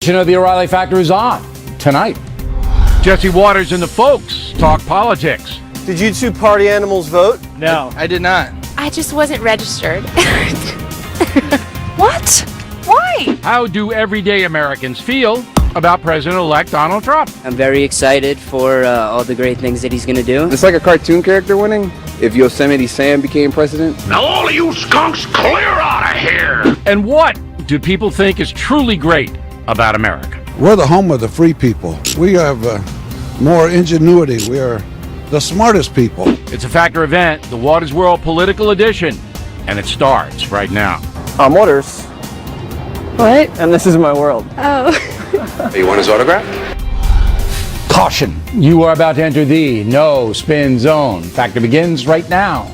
The O'Reilly Factor is on tonight. Jesse Waters and the folks talk politics. Did you two party animals vote? No. I did not. I just wasn't registered. What? Why? How do everyday Americans feel about President-elect Donald Trump? I'm very excited for all the great things that he's going to do. It's like a cartoon character winning if Yosemite Sam became president. Now all of you skunks clear out of here! And what do people think is truly great about America? We're the home of the free people. We have more ingenuity. We are the smartest people. It's a Factor event, the Waters World Political Edition, and it starts right now. I'm Waters. What? And this is my world. Oh. You want his autograph? Caution, you are about to enter the no spin zone. Factor begins right now.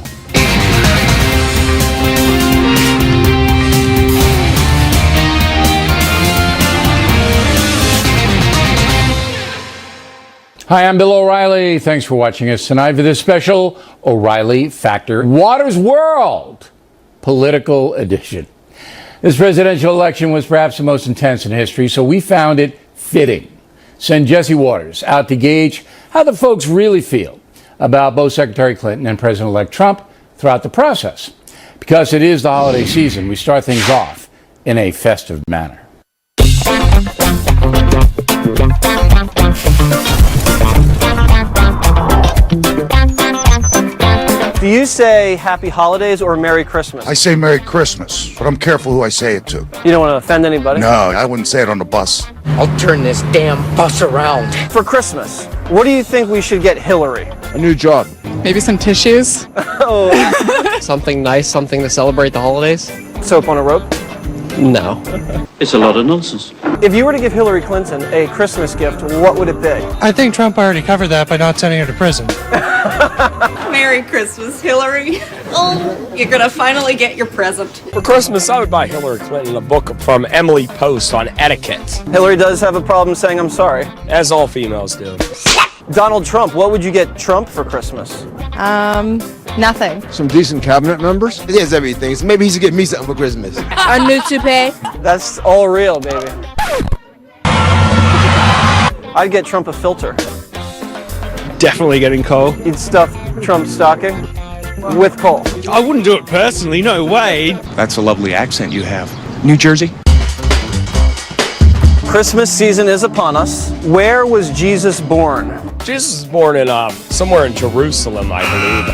Hi, I'm Bill O'Reilly. Thanks for watching us tonight for this special O'Reilly Factor Waters World Political Edition. This presidential election was perhaps the most intense in history, so we found it fitting. Send Jesse Waters out to gauge how the folks really feel about both Secretary Clinton and President-elect Trump throughout the process. Because it is the holiday season, we start things off in a festive manner. Do you say Happy Holidays or Merry Christmas? I say Merry Christmas, but I'm careful who I say it to. You don't want to offend anybody? No, I wouldn't say it on the bus. I'll turn this damn bus around. For Christmas, what do you think we should get Hillary? A new job. Maybe some tissues? Something nice, something to celebrate the holidays? Soap on a rope? No. It's a lot of nonsense. If you were to give Hillary Clinton a Christmas gift, what would it be? I think Trump already covered that by not sending her to prison. Merry Christmas, Hillary. Oh, you're gonna finally get your present. For Christmas, I would buy Hillary Clinton a book from Emily Post on etiquette, Hillary does have a problem saying I'm sorry. as all females do. Donald Trump, what would you get Trump for Christmas? Nothing. Some decent cabinet members? He has everything, so maybe he should get me something for Christmas. A new toupee. That's all real, baby. I'd get Trump a filter. Definitely getting coal. He'd stuff Trump's stocking with coal. I wouldn't do it personally, no way. That's a lovely accent you have. New Jersey? Christmas season is upon us. Where was Jesus born? Jesus was born in somewhere in Jerusalem, I believe.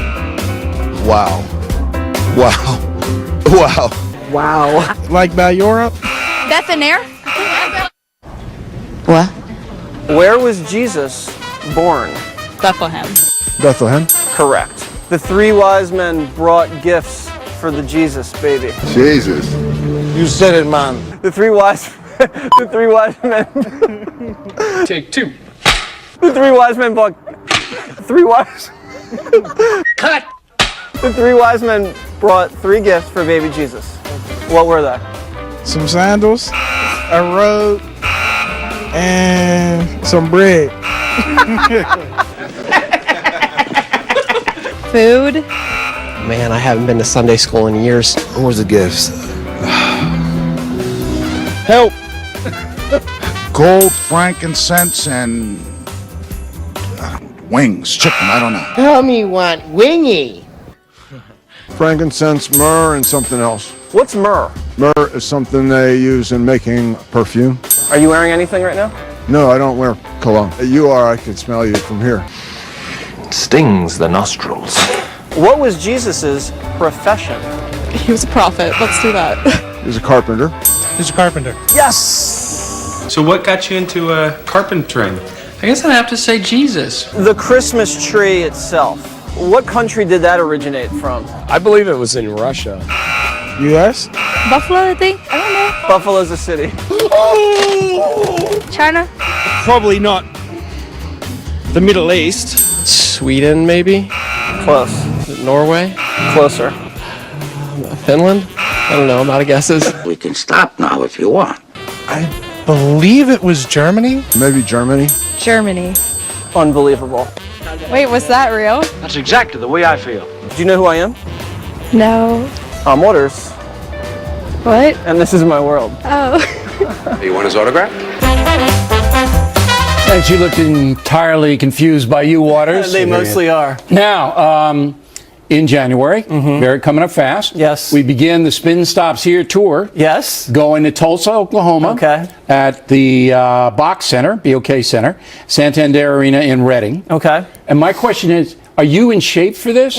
Wow. Wow. Wow. Wow. Like by Europe? Bethanair? What? Where was Jesus born? Bethlehem. Bethlehem? Correct. The three wise men brought gifts for the Jesus baby. Jesus. You said it, man. The three wise men. Take two. The three wise men brought Cut! The three wise men brought three gifts for baby Jesus. What were they? Some sandals, a robe, and some bread. Food. Man, I haven't been to Sunday school in years. What was the gifts? Help! Gold, frankincense, and wings, chicken, I don't know. Tommy want wingy. Frankincense, myrrh, and something else. What's myrrh? Myrrh is something they use in making perfume. Are you wearing anything right now? No, I don't wear cologne. You are, I can smell you from here. Stings the nostrils. What was Jesus's profession? He was a prophet. Let's do that. He's a carpenter. He's a carpenter. Yes! So what got you into carpentering? I guess I'd have to say Jesus. The Christmas tree itself. What country did that originate from? I believe it was in Russia. U.S.? Buffalo, I think. I don't know. Buffalo's a city. China? Probably not the Middle East. Sweden, maybe? Close. Norway? Closer. Finland? I don't know, I'm out of guesses. We can stop now if you want. I believe it was Germany. Maybe Germany. Germany. Unbelievable. Wait, was that real? That's exactly the way I feel. Do you know who I am? No. I'm Waters. What? And this is my world. Oh. You want his autograph? And she looked entirely confused by you, Waters. They mostly are. Now, in January, very coming up fast. Yes. We begin the Spin Stops Here tour. Yes. Going to Tulsa, Oklahoma. Okay. At the Box Center, BOK Center, Santander Arena in Reading. Okay. And my question is, are you in shape for this?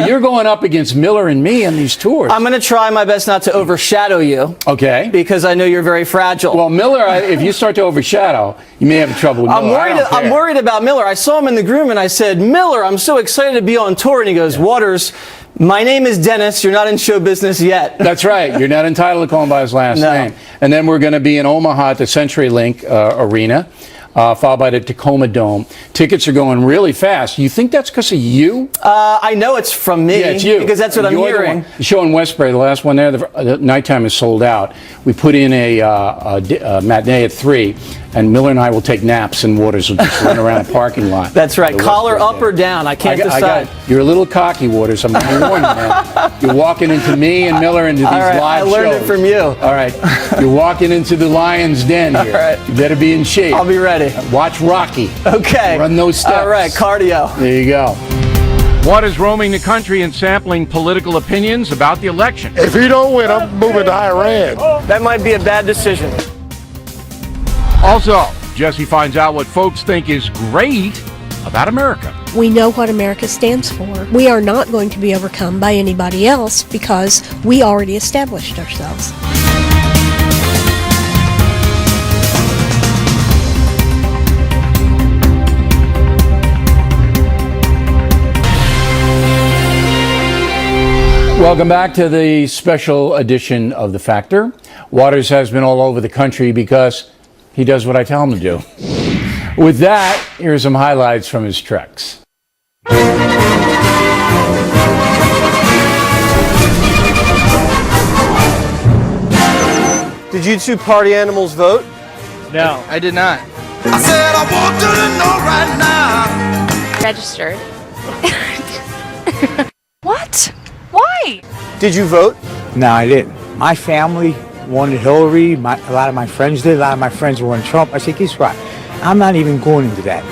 You're going up against Miller and me on these tours. I'm going to try my best not to overshadow you. Okay. Because I know you're very fragile. Well, Miller, if you start to overshadow, you may have trouble with Miller. I'm worried about Miller. I saw him in the groom and I said, Miller, I'm so excited to be on tour. And he goes, Waters, my name is Dennis. You're not in show business yet. That's right. You're not entitled to call him by his last name. And then we're going to be in Omaha at the CenturyLink Arena, followed by the Tacoma Dome. Tickets are going really fast. You think that's because of you? I know it's from me. Yeah, it's you. Because that's what I'm hearing. The show in Westbury, the last one there, the nighttime is sold out. We put in a matinee at 3, and Miller and I will take naps, and Waters will just run around the parking lot. That's right. Collar up or down. I can't decide. You're a little cocky, Waters. I'm going to warn you, man. You're walking into me and Miller into these live shows. I learned it from you. All right. You're walking into the lion's den here. All right. You better be in shape. I'll be ready. Watch Rocky. Okay. Run those steps. All right. Cardio. There you go. Waters roaming the country and sampling political opinions about the election. If he don't win, I'm moving to Iran. That might be a bad decision. Also, Jesse finds out what folks think is great about America. We know what America stands for. We are not going to be overcome by anybody else because we already established ourselves. Welcome back to the special edition of The Factor. Waters has been all over the country because he does what I tell him to do. With that, here are some highlights from his treks. Did you two party animals vote? No, I did not. I said I want to know right now. Registered. What? Why? Did you vote? No, I didn't. My family wanted Hillary. A lot of my friends did. A lot of my friends wanted Trump. I said, guess what? I'm not even going into that.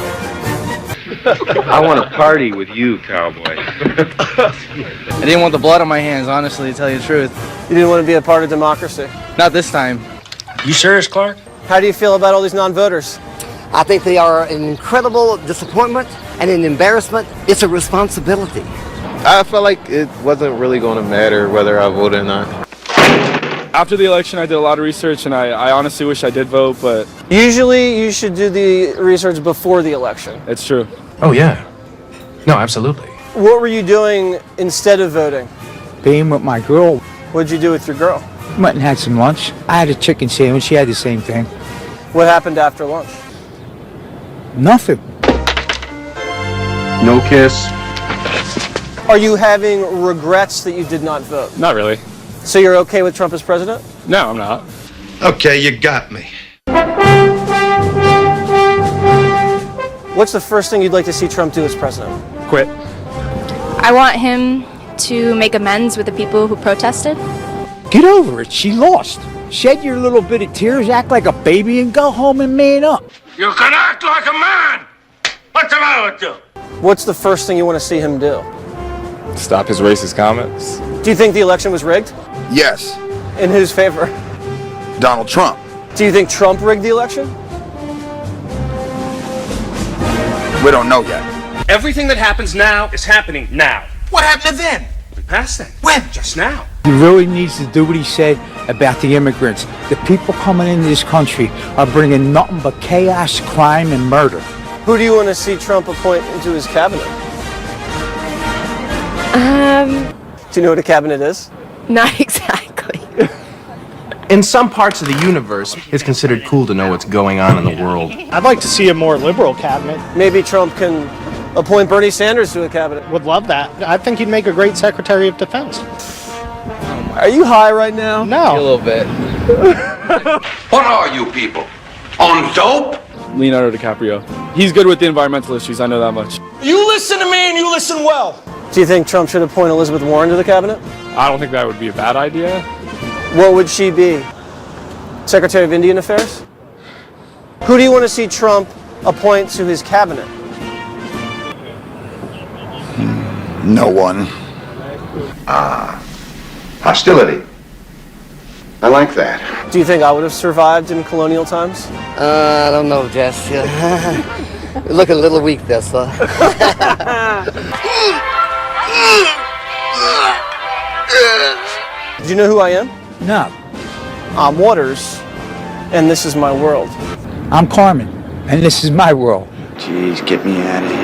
I want to party with you, cowboy. I didn't want the blood on my hands, honestly, to tell you the truth. You didn't want to be a part of democracy. Not this time. You serious, Clark? How do you feel about all these non-voters? I think they are an incredible disappointment and an embarrassment. It's a responsibility. I felt like it wasn't really going to matter whether I voted or not. After the election, I did a lot of research, and I honestly wish I did vote, but... Usually, you should do the research before the election. It's true. Oh, yeah. No, absolutely. What were you doing instead of voting? Being with my girl, What'd you do with your girl? went and had some lunch. I had a chicken sandwich. She had the same thing. What happened after lunch? Nothing. No kiss. Are you having regrets that you did not vote? Not really. So you're okay with Trump as president? No, I'm not. Okay, you got me. What's the first thing you'd like to see Trump do as president? Quit. I want him to make amends with the people who protested. Get over it. She lost. Shed your little bit of tears, act like a baby, and go home and man up. You can act like a man! What's the matter with you? What's the first thing you want to see him do? Stop his racist comments. Do you think the election was rigged? Yes, In whose favor? Donald Trump. Do you think Trump rigged the election? We don't know yet. Everything that happens now is happening now. What happened then? We passed that. When? Just now. He really needs to do what he said about the immigrants. The people coming into this country are bringing nothing but chaos, crime, and murder. Who do you want to see Trump appoint into his cabinet? Do you know what a cabinet is? Not exactly. In some parts of the universe, it's considered cool to know what's going on in the world. I'd like to see a more liberal cabinet. Maybe Trump can appoint Bernie Sanders to a cabinet. Would love that. I think he'd make a great Secretary of Defense. Are you high right now? A No. little bit. What are you people? On dope? Leonardo DiCaprio. He's good with the environmental issues, I know that much. You listen to me and you listen well. Do you think Trump should appoint Elizabeth Warren to the cabinet? I don't think that would be a bad idea. What would she be? Secretary of Indian Affairs? Who do you want to see Trump appoint to his cabinet? No one. Hostility. I like that. Do you think I would have survived in colonial times? I don't know, Jess. You look a little weak there, sir. Do you know who I am? No. I'm Waters, and this is my world. I'm Carmen, and this is my world. Jeez, get me out of here.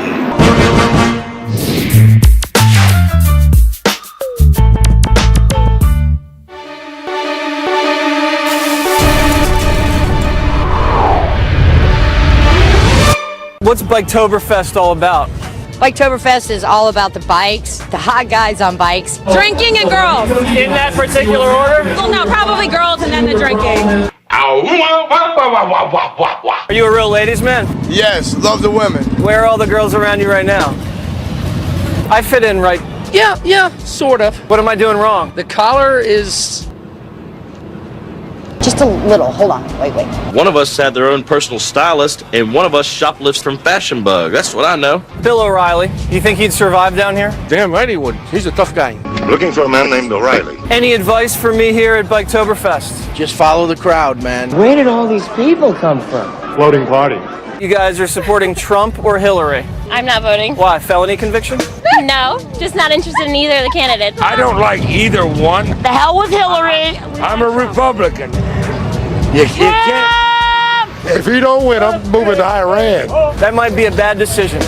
What's Biketoberfest all about? Biketoberfest is all about the bikes, the hot guys on bikes, drinking and girls. In that particular order? Well, no, probably girls and then the drinking. Are you a real ladies' man? Yes, love the women. Where are all the girls around you right now? I fit in right. Yeah, sort of. What am I doing wrong? The collar is... Just a little. Hold on. Wait. One of us had their own personal stylist, and one of us shoplifts from Fashion Bug. That's what I know. Bill O'Reilly. Do you think he'd survive down here? Damn right he would. He's a tough guy. Looking for a man named O'Reilly. Any advice for me here at Biketoberfest? Just follow the crowd, man. Where did all these people come from? Floating party. You guys are supporting Trump or Hillary? I'm not voting. Why? Felony conviction? No, just not interested in either of the candidates. I don't like either one. The hell with Hillary. I'm a Republican. You can't. If he don't win, I'm moving to Iran. That might be a bad decision.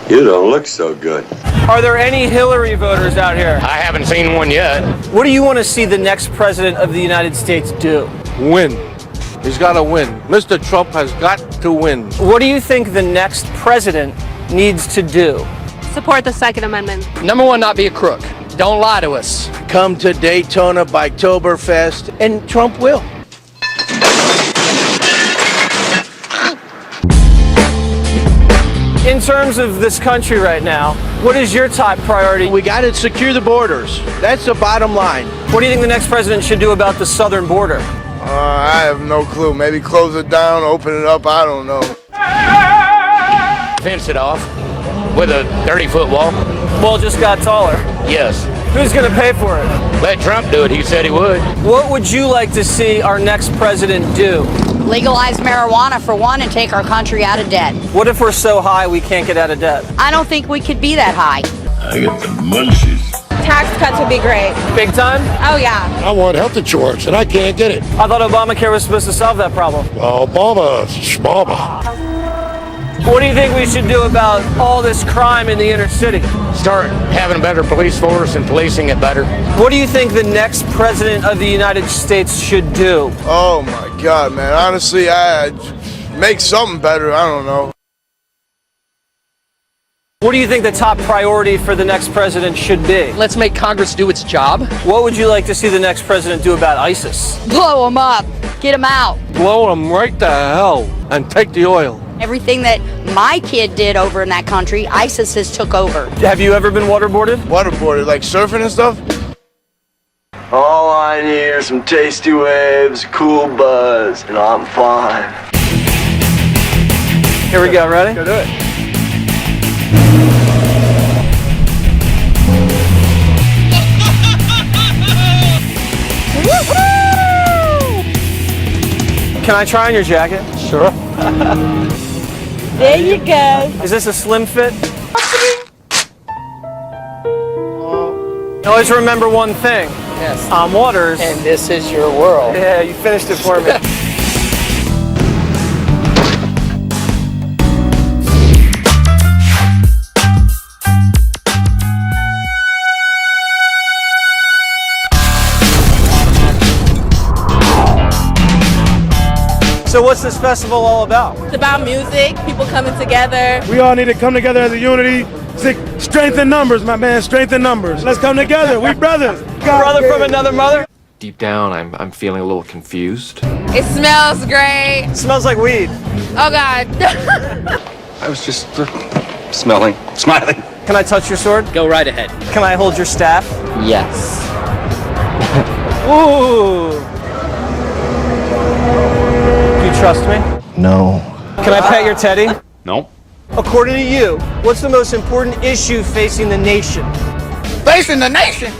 You don't look so good. Are there any Hillary voters out here? I haven't seen one yet. What do you want to see the next president of the United States do? Win. He's got to win. Mr. Trump has got to win. What do you think the next president needs to do? Support the Second Amendment. Number one, not be a crook. Don't lie to us. Come to Daytona Biketoberfest, and Trump will. In terms of this country right now, what is your top priority? We got to secure the borders. That's the bottom line. What do you think the next president should do about the southern border? I have no clue. Maybe close it down, open it up. I don't know. Fence it off with a 30-foot wall. Wall just got taller. Yes. Who's going to pay for it? Let Trump do it. He said he would. What would you like to see our next president do? Legalize marijuana for one and take our country out of debt. What if we're so high we can't get out of debt? I don't think we could be that high. I get the munchies. Tax cuts would be great. Big time? Oh, yeah. I want health insurance, and I can't get it. I thought Obamacare was supposed to solve that problem. Obama, schmama. What do you think we should do about all this crime in the inner city? Start having a better police force and policing it better. What do you think the next president of the United States should do? Oh my God, man. Honestly, I make something better. I don't know. What do you think the top priority for the next president should be? Let's make Congress do its job. What would you like to see the next president do about ISIS? Blow them up. Get them out. Blow them right to hell and take the oil. Everything that my kid did over in that country, ISIS has took over. Have you ever been waterboarded? Waterboarded, like surfing and stuff? All I need are some tasty waves, cool buzz, and I'm fine. Here we go, ready? Go do it. Can I try on your jacket? Sure. There you go. Is this a slim fit? Always remember one thing. Yes. I'm Waters. And this is your world. Yeah, you finished it for me. So what's this festival all about? It's about music, people coming together. We all need to come together as a unity. Strength in numbers, my man. Strength in numbers. Let's come together. We brothers. Brother from another mother? Deep down, I'm feeling a little confused. It smells great. It smells like weed. Oh, God. I was just smiling. Can I touch your sword? Go right ahead. Can I hold your staff? Yes. Ooh. Do you trust me? No. Can I pet your teddy? No. According to you, what's the most important issue facing the nation? Facing the nation?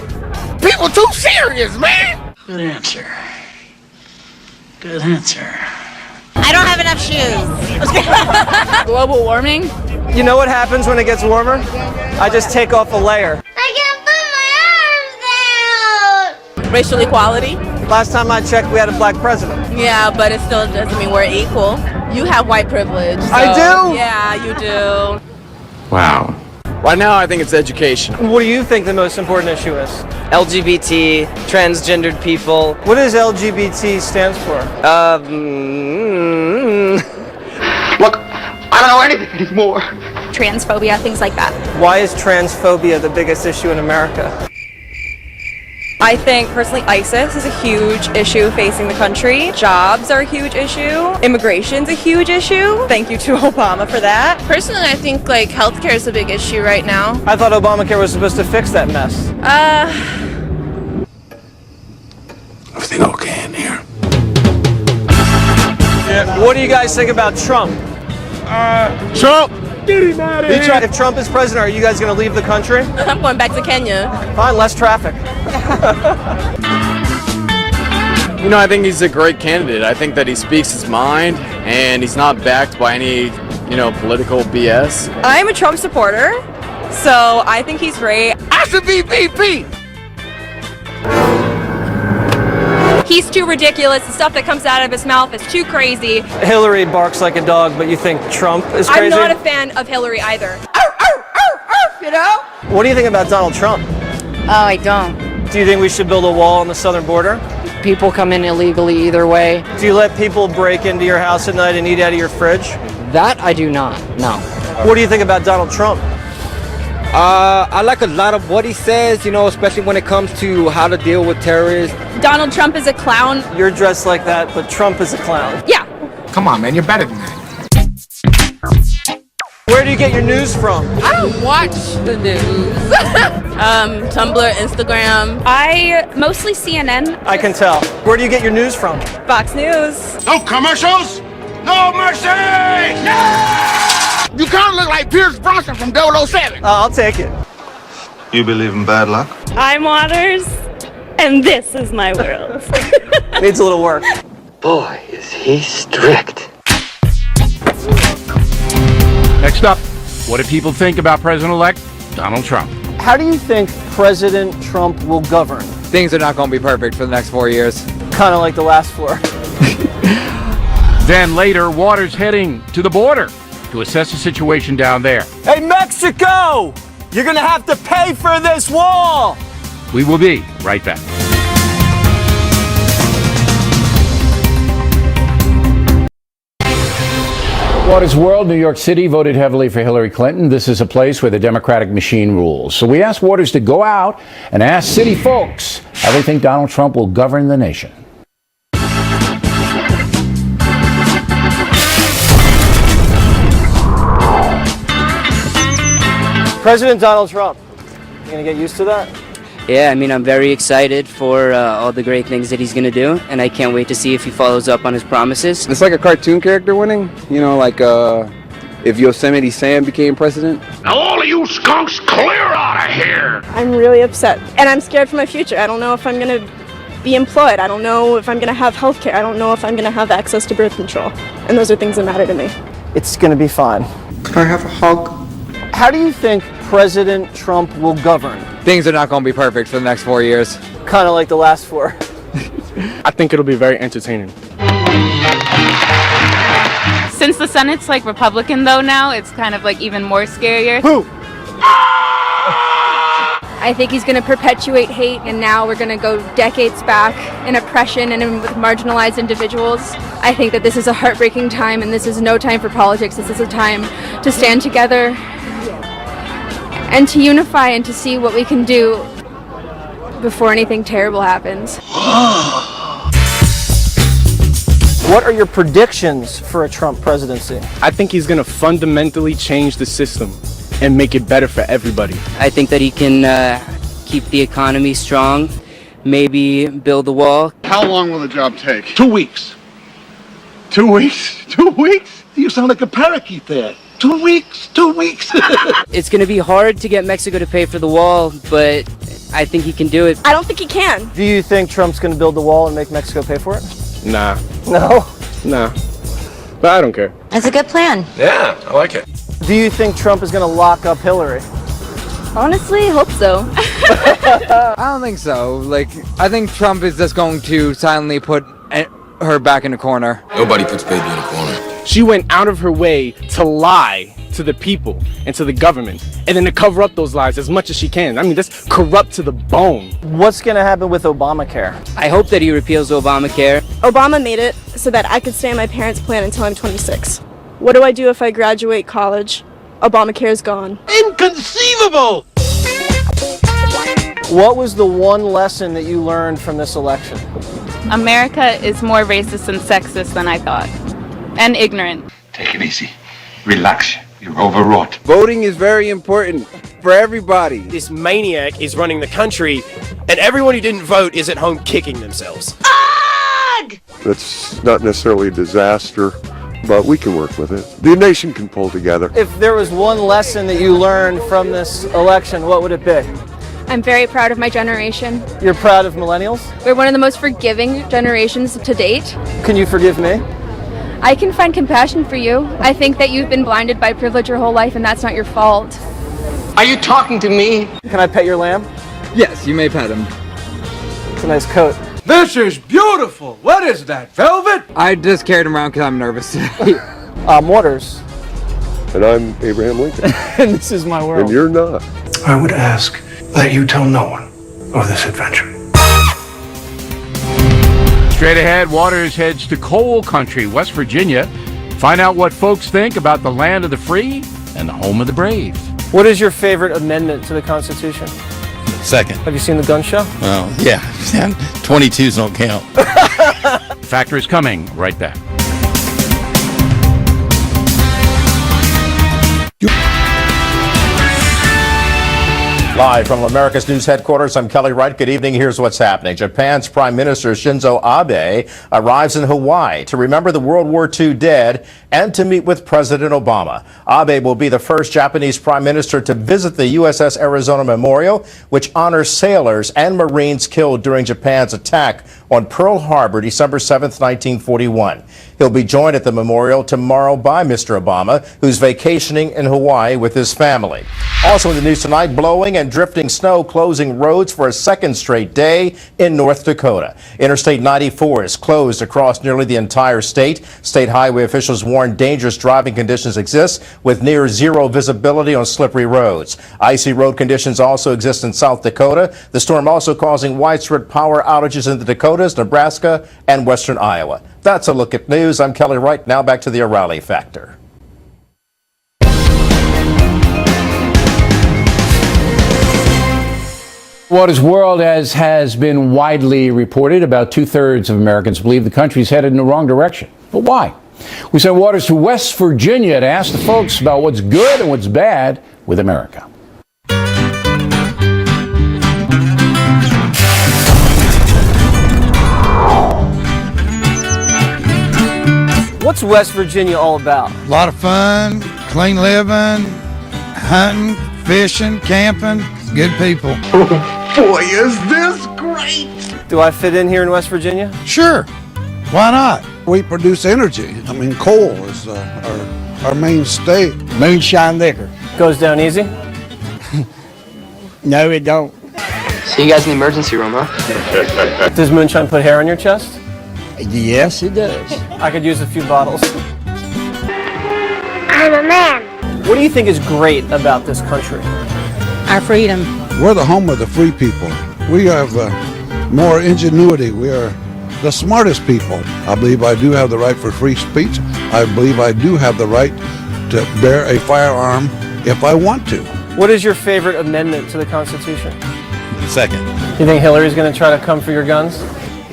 People too serious, man. Good answer. Good answer. I don't have enough shoes. Global warming? You know what happens when it gets warmer? I just take off a layer. Racial equality? Last time I checked, we had a black president. Yeah, but it still doesn't mean we're equal. You have white privilege. I do? Yeah, you do. Wow. Right now, I think it's education. What do you think the most important issue is? LGBT, transgendered people. What does LGBT stands for? Look, I don't know anything anymore. Transphobia, things like that. Why is transphobia the biggest issue in America? I think personally ISIS is a huge issue facing the country. Jobs are a huge issue. Immigration's a huge issue. Thank you to Obama for that. Personally, I think like healthcare is a big issue right now. I thought Obamacare was supposed to fix that mess. Everything okay in here? What do you guys think about Trump? Trump! Get him out of here! If Trump is president, are you guys going to leave the country? I'm going back to Kenya. Fine, less traffic. You know, I think he's a great candidate. I think that he speaks his mind, and he's not backed by any, political BS. I'm a Trump supporter, so I think he's great. I should be VP. He's too ridiculous. The stuff that comes out of his mouth is too crazy. Hillary barks like a dog, but you think Trump is crazy? I'm not a fan of Hillary either. You know? What do you think about Donald Trump? Oh, I don't. Do you think we should build a wall on the southern border? People come in illegally either way. Do you let people break into your house at night and eat out of your fridge? That I do not, no. What do you think about Donald Trump? I like a lot of what he says, especially when it comes to how to deal with terrorists. Donald Trump is a clown. You're dressed like that, but Trump is a clown. Yeah. Come on, man, you're better than that. Where do you get your news from? I don't watch the news. Tumblr, Instagram. I mostly CNN. I can tell. Where do you get your news from? Fox News. No commercials? No mercy! Yeah! You kind of look like Pierce Brosnan from 007. I'll take it. You believe in bad luck? I'm Waters, and this is my world. Needs a little work. Boy, is he strict. Next up, what do people think about President-elect Donald Trump? How do you think President Trump will govern? Things are not going to be perfect for the next 4 years. Kind of like the last 4. Then later, Waters heading to the border to assess the situation down there. Hey, Mexico! You're gonna have to pay for this wall! We will be right back. Waters World, New York City voted heavily for Hillary Clinton. This is a place where the Democratic machine rules. So we asked Waters to go out and ask city folks how they think Donald Trump will govern the nation. President Donald Trump. You gonna get used to that? Yeah, I mean, I'm very excited for all the great things that he's going to do, and I can't wait to see if he follows up on his promises. It's like a cartoon character winning, like if Yosemite Sam became president. Now all of you skunks clear out of here! I'm really upset, and I'm scared for my future. I don't know if I'm going to be employed. I don't know if I'm going to have health care. I don't know if I'm going to have access to birth control. And those are things that matter to me. It's gonna be fine. Could I have a hug? How do you think President Trump will govern? Things are not going to be perfect for the next 4 years. Kind of like the last 4. I think it'll be very entertaining. Since the Senate's like Republican though now, it's kind of like even more scarier. Who? I think he's going to perpetuate hate, and now we're going to go decades back in oppression and with marginalized individuals. I think that this is a heartbreaking time, and this is no time for politics. This is a time to stand together and to unify and to see what we can do before anything terrible happens. What are your predictions for a Trump presidency? I think he's going to fundamentally change the system and make it better for everybody. I think that he can keep the economy strong, maybe build a wall. How long will the job take? 2 weeks. 2 weeks? 2 weeks? You sound like a parakeet there. 2 weeks? 2 weeks? It's going to be hard to get Mexico to pay for the wall, but I think he can do it. I don't think he can. Do you think Trump's going to build the wall and make Mexico pay for it? Nah, No. nah. But I don't care. That's a good plan. Yeah, I like it. Do you think Trump is going to lock up Hillary? Honestly, hope so. I don't think so. Like, I think Trump is just going to silently put her back in the corner. Nobody puts baby in a corner. She went out of her way to lie to the people and to the government, and then to cover up those lies as much as she can. I mean, that's corrupt to the bone. What's going to happen with Obamacare? I hope that he repeals Obamacare. Obama made it so that I could stay on my parents' plan until I'm 26. What do I do if I graduate college? Obamacare is gone. Inconceivable! What was the one lesson that you learned from this election? America is more racist and sexist than I thought. And ignorant. Take it easy. Relax. You're overwrought. Voting is very important for everybody. This maniac is running the country, and everyone who didn't vote is at home kicking themselves. That's not necessarily a disaster, but we can work with it. The nation can pull together. If there was one lesson that you learned from this election, what would it be? I'm very proud of my generation. You're proud of millennials? We're one of the most forgiving generations to date. Can you forgive me? I can find compassion for you. I think that you've been blinded by privilege your whole life, and that's not your fault. Are you talking to me? Can I pet your lamb? Yes, you may pet him. It's a nice coat. This is beautiful. What is that, velvet? I just carried him around because I'm nervous today. Waters. And I'm Abraham Lincoln. And this is my world. And you're not. I would ask that you tell no one of this adventure. Straight ahead, Waters heads to coal country, West Virginia. Find out what folks think about the land of the free and the home of the brave. What is your favorite amendment to the Constitution? Second. Have you seen The Gun Show? Oh, yeah. 22s don't count. Factor is coming right back. Live from America's News headquarters, I'm Kelly Wright. Good evening. Here's what's happening. Japan's Prime Minister Shinzo Abe arrives in Hawaii to remember the World War II dead and to meet with President Obama. Abe will be the first Japanese Prime Minister to visit the USS Arizona Memorial, which honors sailors and Marines killed during Japan's attack on Pearl Harbor, December 7, 1941. He'll be joined at the memorial tomorrow by Mr. Obama, who's vacationing in Hawaii with his family. Also in the news tonight, blowing and drifting snow closing roads for a second straight day in North Dakota. Interstate 94 is closed across nearly the entire state. State highway officials warn dangerous driving conditions exist with near zero visibility on slippery roads. Icy road conditions also exist in South Dakota. The storm also causing widespread power outages in the Dakotas, Nebraska, and western Iowa. That's a look at news. I'm Kelly Wright. Now back to the O'Reilly Factor. Waters World, as has been widely reported, about 2/3 of Americans believe the country's headed in the wrong direction. But why? We sent Waters to West Virginia to ask the folks about what's good and what's bad with America. What's West Virginia all about? A lot of fun, clean living, hunting, fishing, camping, good people. Boy, is this great! Do I fit in here in West Virginia? Sure. Why not? We produce energy. I mean, coal is our main state. Moonshine liquor. Goes down easy? No, it don't. See you guys in the emergency room, huh? Does moonshine put hair on your chest? Yes, it does. I could use a few bottles. I'm a man. What do you think is great about this country? Our freedom. We're the home of the free people. We have more ingenuity. We are the smartest people. I believe I do have the right for free speech. I believe I do have the right to bear a firearm if I want to. What is your favorite amendment to the Constitution? Second. You think Hillary's going to try to come for your guns?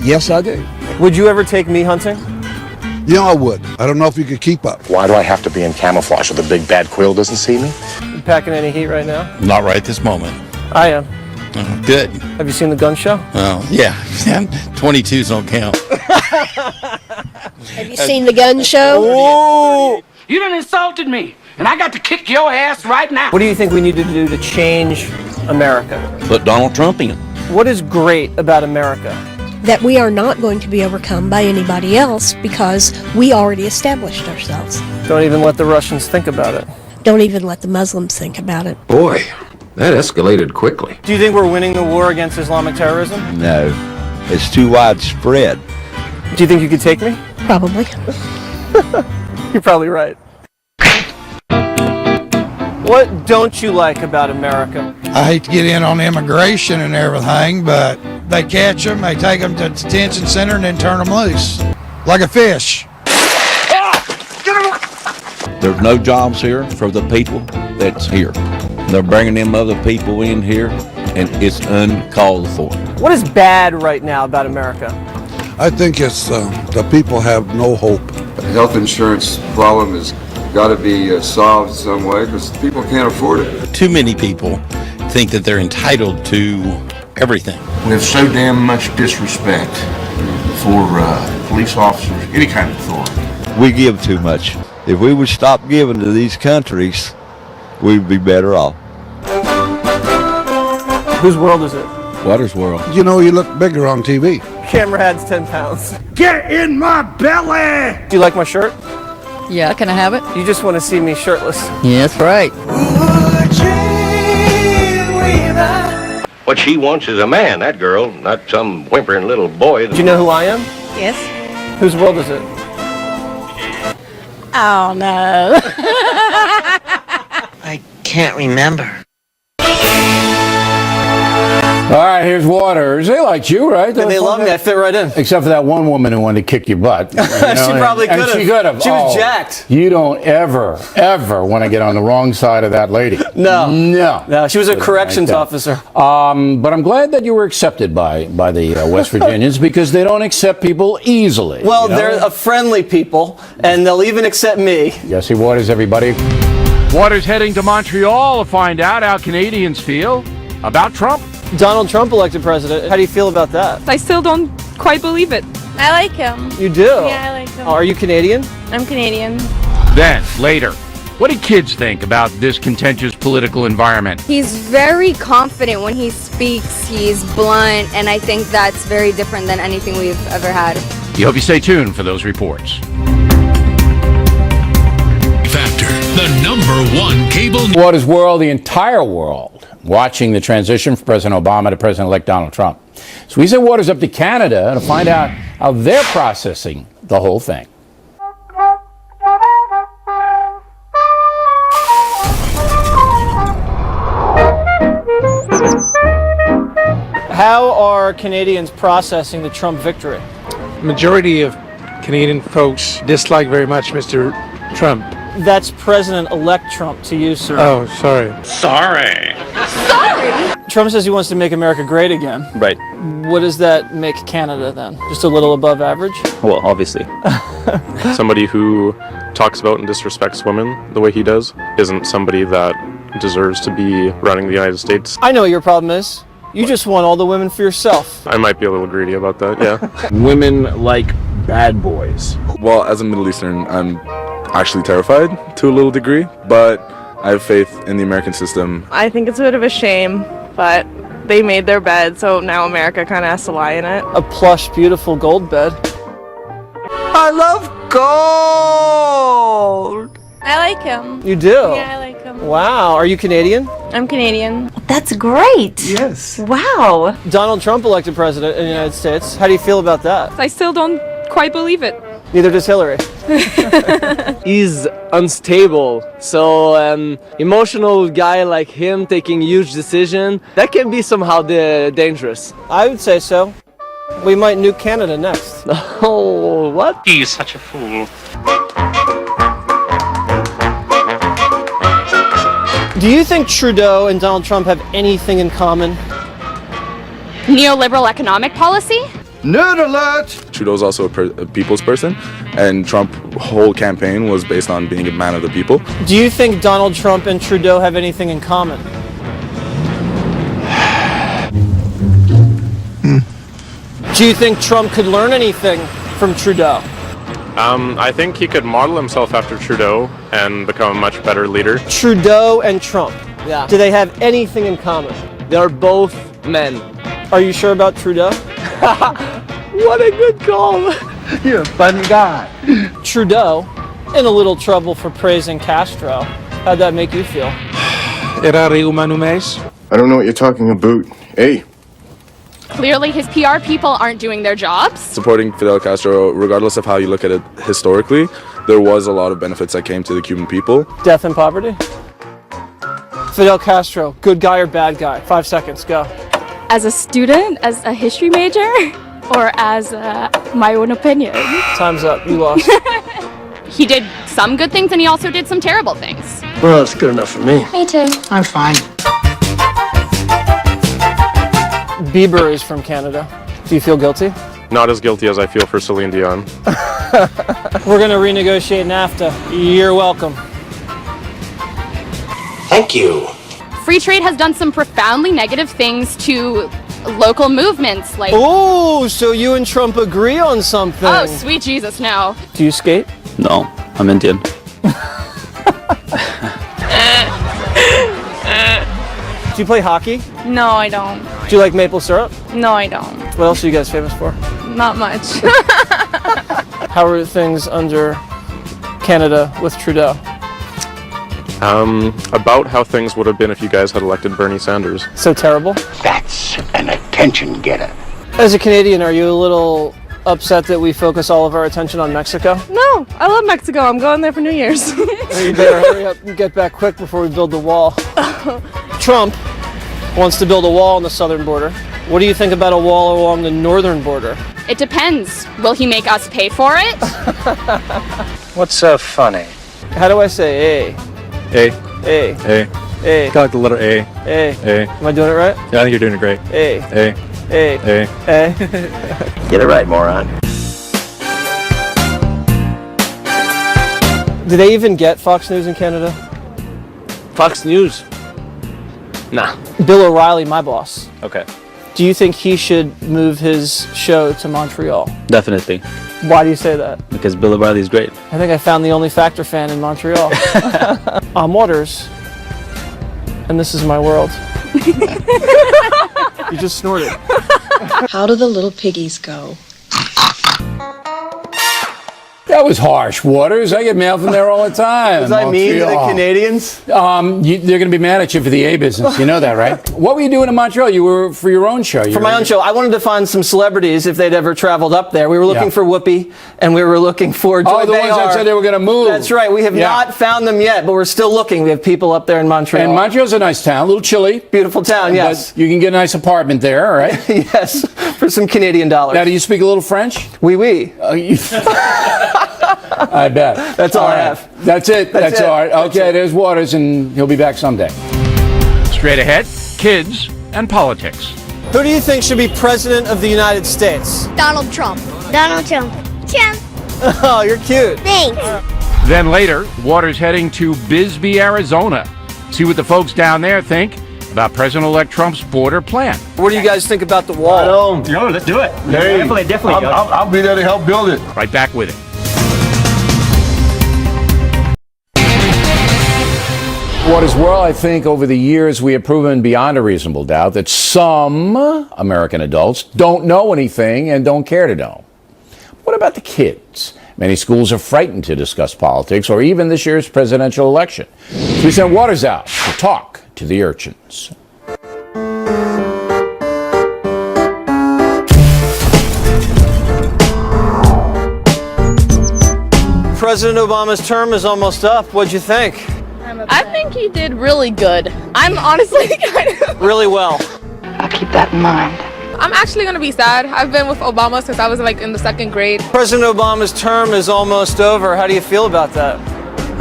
Yes, I do. Would you ever take me hunting? Yeah, I would. I don't know if you could keep up. Why do I have to be in camouflage so the big bad quill doesn't see me? You packing any heat right now? Not right this moment. I am. Good. Have you seen the gun show? Oh, yeah. 22s don't count. Have you seen the gun show? Oh! You done insulted me, and I got to kick your ass right now. What do you think we need to do to change America? Put Donald Trump in. What is great about America? That we are not going to be overcome by anybody else because we already established ourselves. Don't even let the Russians think about it. Don't even let the Muslims think about it. Boy, that escalated quickly. Do you think we're winning the war against Islamic terrorism? No, it's too widespread. Do you think you could take me? Probably. You're probably right. What don't you like about America? I hate to get in on immigration and everything, but they catch them, they take them to the detention center and then turn them loose. Like a fish. There's no jobs here for the people that's here. They're bringing them other people in here, and it's uncalled for. What is bad right now about America? I think it's the people have no hope. The health insurance problem has got to be solved some way because people can't afford it. Too many people think that they're entitled to everything. We have so damn much disrespect for police officers, any kind of authority. We give too much. If we would stop giving to these countries, we'd be better off. Whose world is it? Water's world. You know, you look bigger on TV. Camera adds 10 pounds. Get in my belly! Do you like my shirt? Yeah, can I have it? You just want to see me shirtless. Yeah, that's right. What she wants is a man, that girl, not some whimpering little boy. Do you know who I am? Yes. Whose world is it? Oh, no. I can't remember. All right, here's Waters. They liked you, right? They love me. I fit right in. Except for that one woman who wanted to kick your butt. You know? She probably could have. She could have. She was jacked. You don't ever want to get on the wrong side of that lady. No. She was a corrections officer. But I'm glad that you were accepted by the West Virginians because they don't accept people easily. Well, you know? they're a friendly people, and they'll even accept me. Jesse Waters, everybody. Waters heading to Montreal to find out how Canadians feel about Trump. Donald Trump elected president. How do you feel about that? I still don't quite believe it. I like him. You do? Yeah, I like him. Are you Canadian? I'm Canadian. Then, later, what do kids think about this contentious political environment? He's very confident when he speaks. He's blunt, and I think that's very different than anything we've ever had. We hope you stay tuned for those reports. Factor, the #1 cable. Waters world, the entire world, watching the transition from President Obama to President-elect Donald Trump. So we sent Waters up to Canada to find out how they're processing the whole thing. How are Canadians processing the Trump victory? Majority of Canadian folks dislike very much Mr. Trump. That's President-elect Trump to you, sir. Oh, sorry. Sorry. Trump says he wants to make America great again. Right. What does that make Canada then? Just a little above average? Well, obviously. Somebody who talks about and disrespects women the way he does isn't somebody that deserves to be running the United States. I know what your problem is. You just want all the women for yourself. I might be a little greedy about that, yeah. Women like bad boys. Well, as a Middle Eastern, I'm actually terrified to a little degree, but I have faith in the American system. I think it's a bit of a shame, but they made their bed, so now America kind of has to lie in it. A plush, beautiful gold bed. I love gold. I like him. You do? Yeah, I like him. Wow. Are you Canadian? I'm Canadian. That's great. Yes. Wow. Donald Trump elected president in the United States. How do you feel about that? I still don't quite believe it. Neither does Hillary. He's unstable, so an emotional guy like him taking huge decision, that can be somehow dangerous. I would say so. We might nuke Canada next. Oh, what? He's such a fool. Do you think Trudeau and Donald Trump have anything in common? Neoliberal economic policy? Nerd alert! Trudeau's also a people's person, and Trump's whole campaign was based on being a man of the people. Do you think Donald Trump and Trudeau have anything in common? Do you think Trump could learn anything from Trudeau? I think he could model himself after Trudeau and become a much better leader. Trudeau and Trump. Yeah. Do they have anything in common? They're both men. Are you sure about Trudeau? What a good call. You're a fun guy. Trudeau, in a little trouble for praising Castro. How'd that make you feel? Errare humanum est. I don't know what you're talking about. Hey. Clearly, his PR people aren't doing their jobs. Supporting Fidel Castro, regardless of how you look at it historically, there was a lot of benefits that came to the Cuban people. Death and poverty? Fidel Castro, good guy or bad guy? 5 seconds, go. As a student, as a history major, or as my own opinion? Time's up, you lost. He did some good things and he also did some terrible things. Well, that's good enough for me. Me too. I'm fine. Bieber is from Canada. Do you feel guilty? Not as guilty as I feel for Celine Dion. We're gonna renegotiate NAFTA. You're welcome. Thank you. Free trade has done some profoundly negative things to local movements like... Oh, so you and Trump agree on something. Oh, sweet Jesus, no. Do you skate? No, I'm Indian. Do you play hockey? No, I don't. Do you like maple syrup? No, I don't. What else are you guys famous for? Not much. How are things under Canada with Trudeau? About how things would have been if you guys had elected Bernie Sanders. So terrible? That's an attention getter. As a Canadian, are you a little upset that we focus all of our attention on Mexico? No, I love Mexico. I'm going there for New Year's. You better hurry up and get back quick before we build the wall. Trump wants to build a wall on the southern border. What do you think about a wall along the northern border? It depends. Will he make us pay for it? What's so funny? How do I say A? A. A. A. A. Got like the letter A. A. A. Am I doing it right? Yeah, I think you're doing it great. A. A. A. A. A. Get it right, moron. Do they even get Fox News in Canada? Fox News? Nah. Bill O'Reilly, my boss. Okay. Do you think he should move his show to Montreal? Definitely. Why do you say that? Because Bill O'Reilly is great. I think I found the only Factor fan in Montreal. I'm Waters, and this is my world. You just snorted. How do the little piggies go? That was harsh, Waters. I get mail from there all the time. Was I mean to the Canadians? They're going to be mad at you for the A business. You know that, right? What were you doing in Montreal? You were for your own show. For my own show. I wanted to find some celebrities if they'd ever traveled up there. We were looking for Whoopi, and we were looking for Joy the ones that said they were going to move. That's right. We have not found them yet, but we're still looking. We have people up there in Montreal. And Montreal's a nice town, a little chilly. Beautiful town, yes. But you can get a nice apartment there, all right? Yes, for some Canadian dollars. Now, do you speak a little French? Oui. I bet. That's all I have. That's it. That's all right. Okay, there's Waters, and he'll be back someday. Straight ahead, kids and politics. Who do you think should be president of the United States? Donald Trump. Donald Trump. Trump. Oh, you're cute. Thanks. Then later, Waters heading to Bisbee, Arizona. See what the folks down there think about President-elect Trump's border plan. What do you guys think about the wall? Yo, let's do it. Hey, Definitely. I'll be there to help build it. Right back with it. Waters World, I think over the years we have proven beyond a reasonable doubt that some American adults don't know anything and don't care to know. What about the kids? Many schools are frightened to discuss politics or even this year's presidential election. So we sent Waters out to talk to the urchins. President Obama's term is almost up. What'd you think? I think he did really good. I'm honestly kind of... Really well. I'll keep that in mind. I'm actually going to be sad. I've been with Obama since I was like in the 2nd grade. President Obama's term is almost over. How do you feel about that?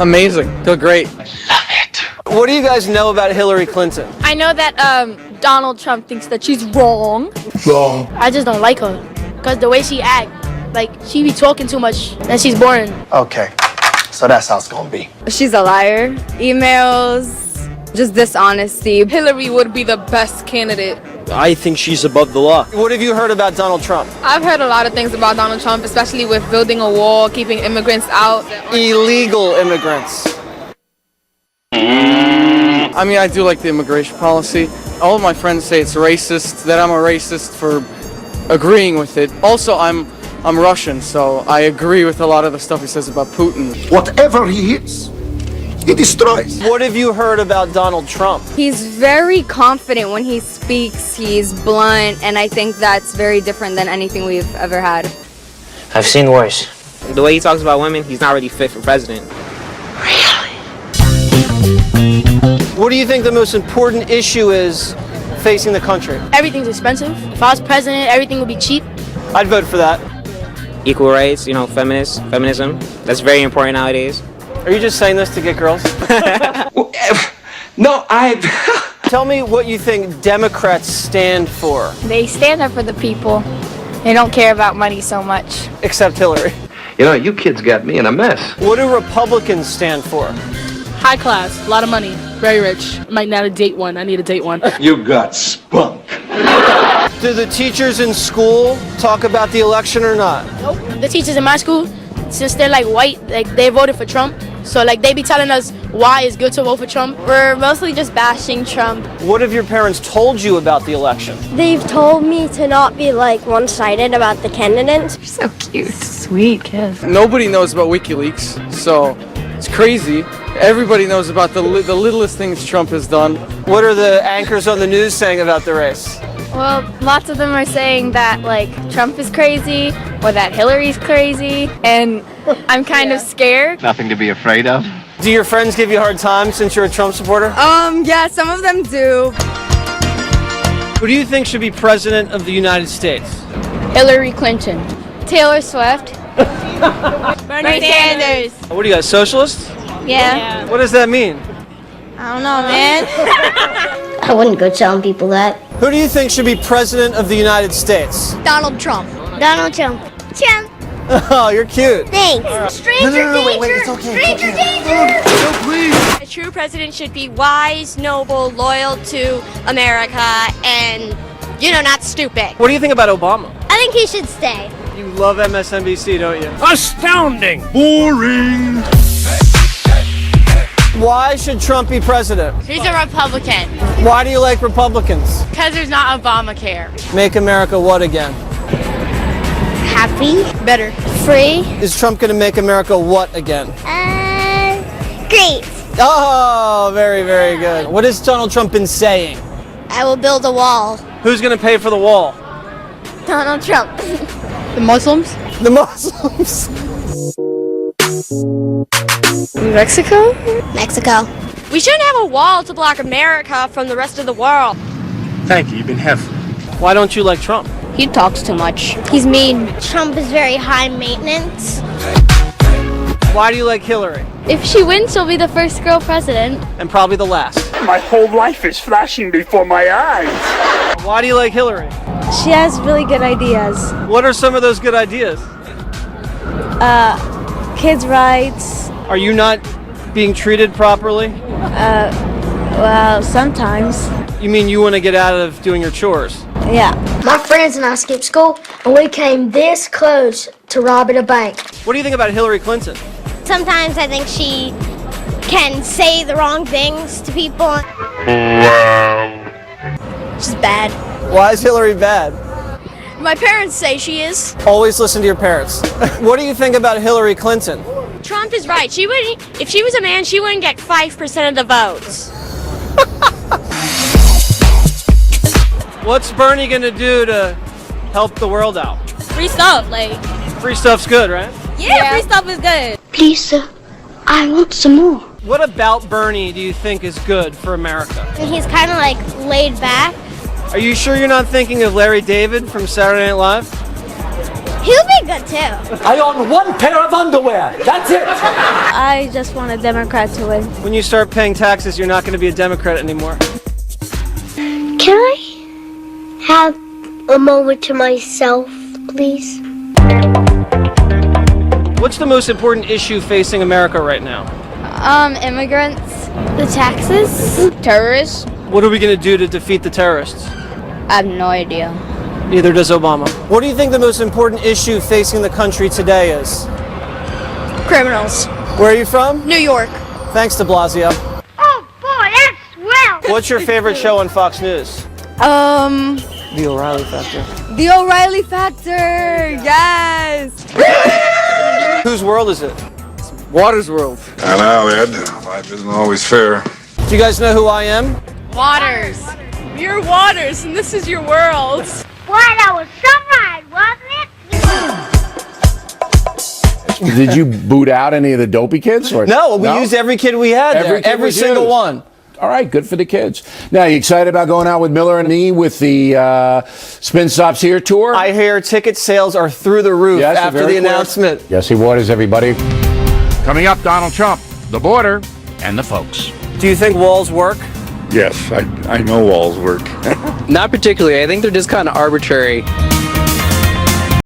Amazing. Feel great. What do you guys know about Hillary Clinton? I know that Donald Trump thinks that she's wrong. Wrong. I just don't like her because the way she acts, like she be talking too much and she's boring. Okay, so that's how it's gonna be. She's a liar. Emails, just dishonesty. Hillary would be the best candidate I think she's above the law. What have you heard about Donald Trump? I've heard a lot of things about Donald Trump, especially with building a wall, keeping immigrants out. Illegal immigrants. I mean, I do like the immigration policy. All of my friends say it's racist, that I'm a racist for agreeing with it. Also, I'm Russian, so I agree with a lot of the stuff he says about Putin. Whatever he hits, he destroys. What have you heard about Donald Trump? He's very confident when he speaks. He's blunt, and I think that's very different than anything we've ever had. I've seen worse. The way he talks about women, he's not really fit for president. What do you think the most important issue is facing the country? Everything's expensive. If I was president, everything would be cheap. I'd vote for that. Equal rights, feminism. That's very important nowadays. Are you just saying this to get girls? No, Tell me what you think Democrats stand for. They stand up for the people. They don't care about money so much. Except Hillary. You know, you kids got me in a mess. What do Republicans stand for? High class, a lot of money, very rich. Might not date one. I need to date one. You got spunk. Do the teachers in school talk about the election or not? Nope. The teachers in my school, since they're like white, like they voted for Trump. So like they be telling us why it's good to vote for Trump. We're mostly just bashing Trump. What have your parents told you about the election? They've told me to not be like one-sided about the candidates. So cute. Sweet kid. Nobody knows about WikiLeaks, so it's crazy. Everybody knows about the littlest things Trump has done. What are the anchors on the news saying about the race? Well, lots of them are saying that like Trump is crazy or that Hillary's crazy, and I'm kind of scared. Nothing to be afraid of. Do your friends give you a hard time since you're a Trump supporter? Yeah, some of them do. Who do you think should be president of the United States? Hillary Clinton. Taylor Swift. Bernie Sanders. What are you guys, socialists? Yeah. What does that mean? I don't know, man. I wouldn't go telling people that. Who do you think should be president of the United States? Donald Trump. Donald Trump. Trump. Oh, you're cute. Thanks. Stranger danger. Wait, it's okay. Stranger danger. No, please. A true president should be wise, noble, loyal to America, and, not stupid. What do you think about Obama? I think he should stay. You love MSNBC, don't you? Astounding. Boring. Why should Trump be president? He's a Republican. Why do you like Republicans? Because there's not Obamacare. Make America what again? Happy. Better. Free. Is Trump going to make America what again? Great. Oh, very, very good. What has Donald Trump been saying? I will build a wall. Who's going to pay for the wall? Donald Trump. The Muslims? The Muslims. Mexico? Mexico. We shouldn't have a wall to block America from the rest of the world. Thank you. You've been helpful. Why don't you like Trump? He talks too much. He's mean. Trump is very high maintenance. Why do you like Hillary? If she wins, she'll be the first girl president. And probably the last. My whole life is flashing before my eyes. Why do you like Hillary? She has really good ideas. What are some of those good ideas? Kids' rights. Are you not being treated properly? Well, sometimes. You mean you want to get out of doing your chores? Yeah. My friends and I skipped school, and we came this close to robbing a bank. What do you think about Hillary Clinton? Sometimes I think she can say the wrong things to people. She's bad. Why is Hillary bad? My parents say she is. Always listen to your parents. What do you think about Hillary Clinton? Trump is right. She wouldn't. If she was a man, she wouldn't get 5% of the votes. What's Bernie gonna do to help the world out? Free stuff, like. Free stuff's good, right? Yeah, free stuff is good. Please, sir, I want some more. What about Bernie do you think is good for America? He's kind of like laid back. Are you sure you're not thinking of Larry David from Saturday Night Live? He'll be good too. I own one pair of underwear. That's it. I just want a Democrat to win. When you start paying taxes, you're not going to be a Democrat anymore. Can I have a moment to myself, please? What's the most important issue facing America right now? Immigrants. The taxes. Terrorists. What are we going to do to defeat the terrorists? I have no idea. Neither does Obama. What do you think the most important issue facing the country today is? Criminals. Where are you from? New York. Thanks, de Blasio. Oh boy, that's swell! What's your favorite show on Fox News? The O'Reilly Factor. The O'Reilly Factor, yes! Whose world is it? Water's World. I know, Ed. Life isn't always fair. Do you guys know who I am? Waters. You're Waters, and this is your world. Boy, that was some ride, wasn't it? Did you boot out any of the dopey kids? Or No, we used every kid we had there. kid Every was single used. one. All right, good for the kids. Now, you excited about going out with Miller and me with the Spin Stops Here tour? I hear ticket sales are through the roof Yes, after very the quick. announcement. Jesse Waters, everybody. Coming up, Donald Trump, the border, and the folks. Do you think walls work? Yes, I know walls work. Not particularly. I think they're just kind of arbitrary.